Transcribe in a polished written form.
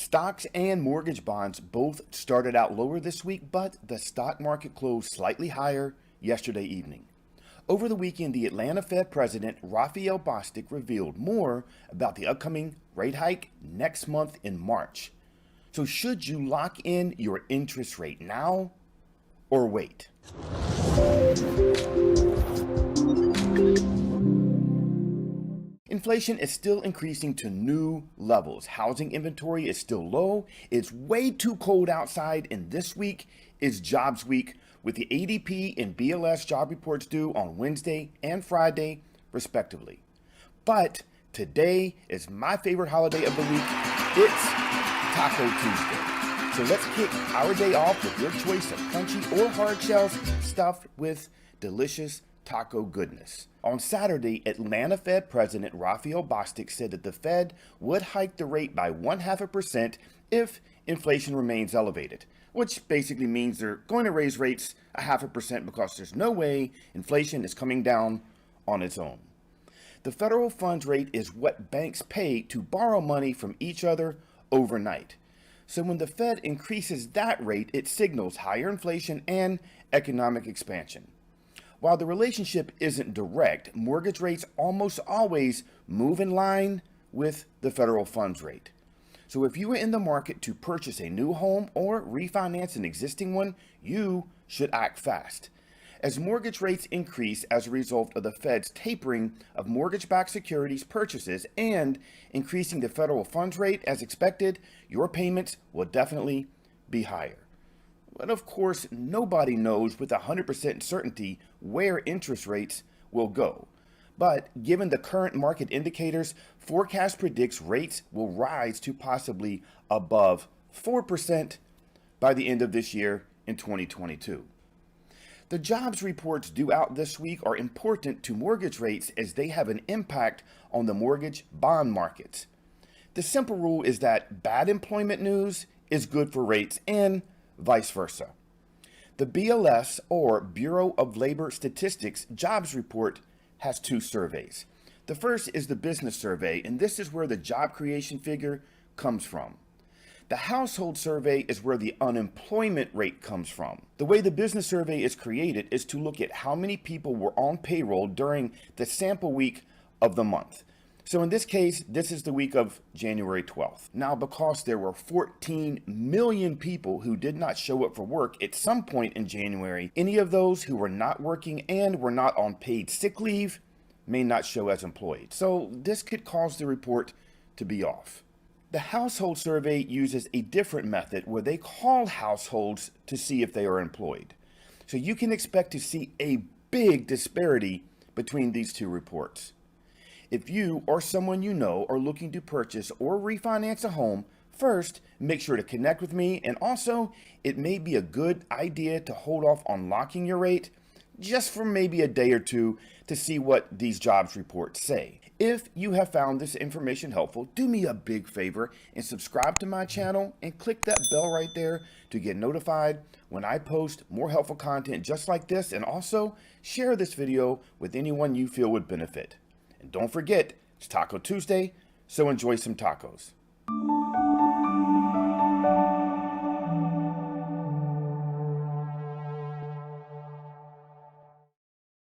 Stocks and mortgage bonds both started out lower this week, but the stock market closed slightly higher yesterday evening. Over the weekend, the Atlanta Fed President Raphael Bostic revealed more about the upcoming rate hike next month in March. So should you lock in your interest rate now or wait? Inflation is still increasing to new levels. Housing inventory is still low. It's way too cold outside, and this week is jobs week with the ADP and BLS job reports due on Wednesday and Friday, respectively. But today is my favorite holiday of the week. It's Taco Tuesday. So let's kick our day off with your choice of crunchy or hard shells stuffed with delicious taco goodness. On Saturday, Atlanta Fed President Raphael Bostic said that the Fed would hike the rate by 0.5% if inflation remains elevated, which basically means they're going to raise rates 0.5% because there's no way inflation is coming down on its own. The federal funds rate is what banks pay to borrow money from each other overnight. So when the Fed increases that rate, it signals higher inflation and economic expansion. While the relationship isn't direct, mortgage rates almost always move in line with the federal funds rate. So if you are in the market to purchase a new home or refinance an existing one, you should act fast. As mortgage rates increase as a result of the Fed's tapering of mortgage-backed securities purchases and increasing the federal funds rate as expected, your payments will definitely be higher. But of course, nobody knows with 100% certainty where interest rates will go. But given the current market indicators, forecast predicts rates will rise to possibly above 4% by the end of this year in 2022. The jobs reports due out this week are important to mortgage rates as they have an impact on the mortgage bond markets. The simple rule is that bad employment news is good for rates and vice versa. The BLS, or Bureau of Labor Statistics, jobs report has two surveys. The first is the business survey, and this is where the job creation figure comes from. The household survey is where the unemployment rate comes from. The way the business survey is created is to look at how many people were on payroll during the sample week of the month. So in this case, this is the week of January 12th. Now, because there were 14 million people who did not show up for work at some point in January, any of those who were not working and were not on paid sick leave may not show as employed. So this could cause the report to be off. The household survey uses a different method where they call households to see if they are employed. So you can expect to see a big disparity between these two reports. If you or someone you know are looking to purchase or refinance a home, first, make sure to connect with me, and also, it may be a good idea to hold off on locking your rate just for maybe a day or two to see what these jobs reports say. If you have found this information helpful, do me a big favor and subscribe to my channel and click that bell right there to get notified when I post more helpful content just like this, and also share this video with anyone you feel would benefit. And don't forget, it's Taco Tuesday, so enjoy some tacos.